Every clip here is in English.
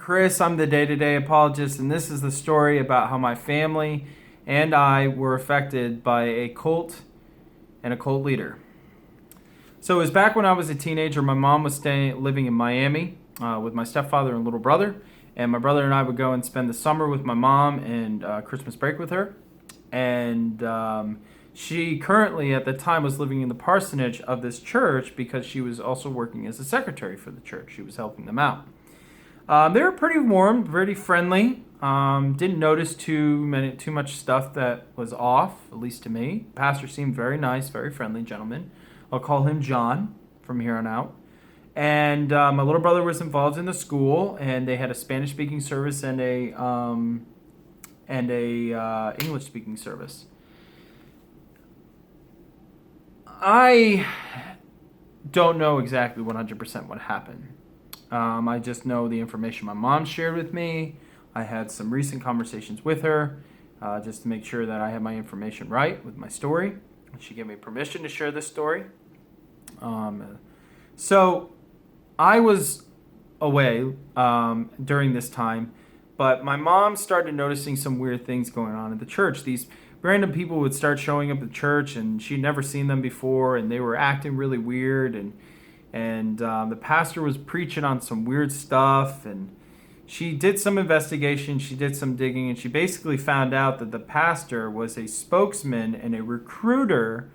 Chris. I'm the day-to-day apologist, and this is the story about how my family and I were affected by a cult and a cult leader. So it was back when I was a teenager. My mom was living in Miami with my stepfather and little brother, and my brother and I would go and spend the summer with my mom and Christmas break with her. And she currently, at the time, was living in the parsonage of this church because she was also working as a secretary for the church. She was helping them out. They were pretty warm, pretty friendly. Didn't notice too much stuff that was off, at least to me. The pastor seemed very nice, very friendly gentleman. I'll call him John from here on out. And my little brother was involved in the school, and they had a Spanish-speaking service and a English-speaking service. I don't know exactly 100% what happened. I just know the information my mom shared with me. I had some recent conversations with her just to make sure that I had my information right with my story. She gave me permission to share this story. So I was away during this time, but my mom started noticing some weird things going on at the church. These random people would start showing up at church, and she'd never seen them before, and they were acting really weird, and the pastor was preaching on some weird stuff, and she did some investigation, she did some digging, and she basically found out that the pastor was a spokesman and a recruiter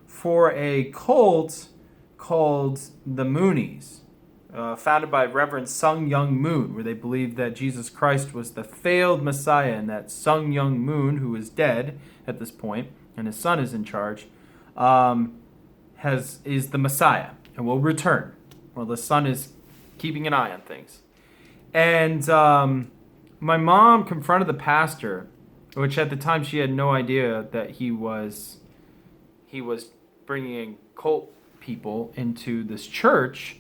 for a cult called the Moonies, founded by Reverend Sung Young Moon, where they believed that Jesus Christ was the failed Messiah, and that Sung Young Moon, who is dead at this point, and his son is in charge, is the Messiah and will return. Well, the son is keeping an eye on things. And my mom confronted the pastor, which at the time she had no idea that he was bringing in cult people into this church.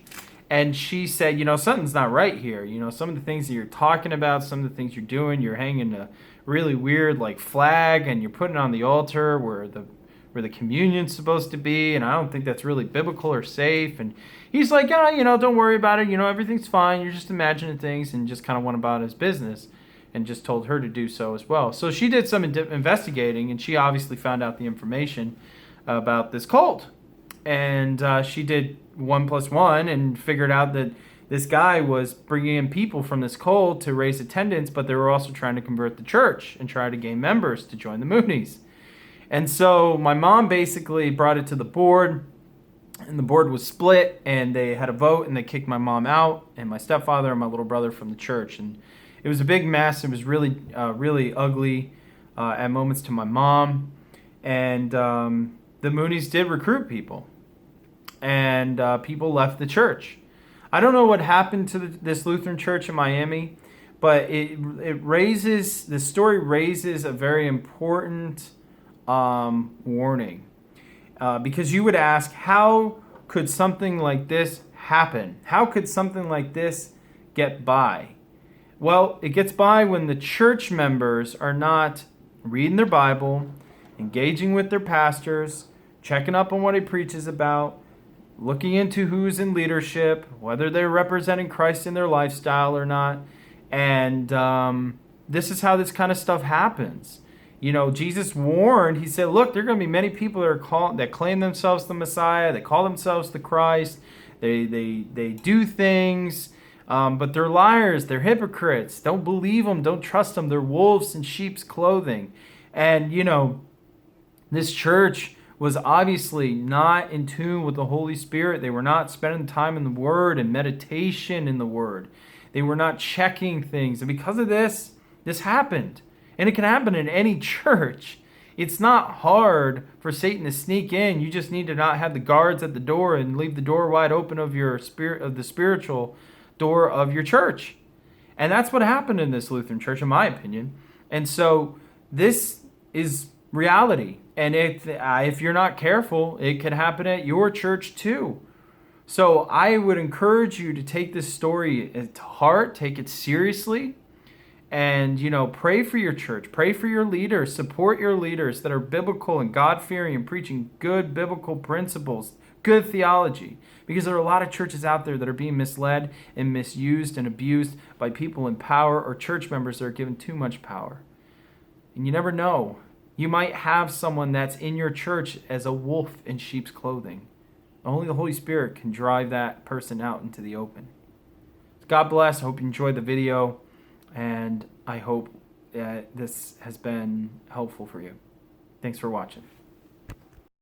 And she said, something's not right here. Some of the things that you're talking about, some of the things you're doing, you're hanging a really weird flag, and you're putting it on the altar where the communion's supposed to be, and I don't think that's really biblical or safe. And he's like, don't worry about it. Everything's fine. You're just imagining things, and just kind of went about his business and just told her to do so as well. So she did some investigating, and she obviously found out the information about this cult. And she did 1 + 1 and figured out that this guy was bringing in people from this cult to raise attendance, but they were also trying to convert the church and try to gain members to join the Moonies. And so my mom basically brought it to the board, and the board was split, and they had a vote, and they kicked my mom out and my stepfather and my little brother from the church. And it was a big mess. It was really, really ugly at moments to my mom. And the Moonies did recruit people, and people left the church. I don't know what happened to this Lutheran church in Miami, but the story raises a very important warning. Because you would ask, how could something like this happen? How could something like this get by? Well, it gets by when the church members are not reading their Bible, engaging with their pastors, checking up on what he preaches about, looking into who's in leadership, whether they're representing Christ in their lifestyle or not. And this is how this kind of stuff happens. Jesus warned. He said, look, there are going to be many people that claim themselves the Messiah. They call themselves the Christ. They do things, but they're liars. They're hypocrites. Don't believe them. Don't trust them. They're wolves in sheep's clothing. And, this church was obviously not in tune with the Holy Spirit. They were not spending time in the Word and meditation in the Word. They were not checking things. And because of this happened. And it can happen in any church. It's not hard for Satan to sneak in. You just need to not have the guards at the door and leave the door wide open of the spiritual door of your church. And that's what happened in this Lutheran church, in my opinion. And so this is reality. And if you're not careful, it could happen at your church too. So I would encourage you to take this story to heart, take it seriously. And, pray for your church. Pray for your leaders. Support your leaders that are biblical and God-fearing and preaching good biblical principles, good theology, because there are a lot of churches out there that are being misled and misused and abused by people in power or church members that are given too much power. And you never know. You might have someone that's in your church as a wolf in sheep's clothing. Only the Holy Spirit can drive that person out into the open. God bless. I hope you enjoyed the video, and I hope that this has been helpful for you. Thanks for watching.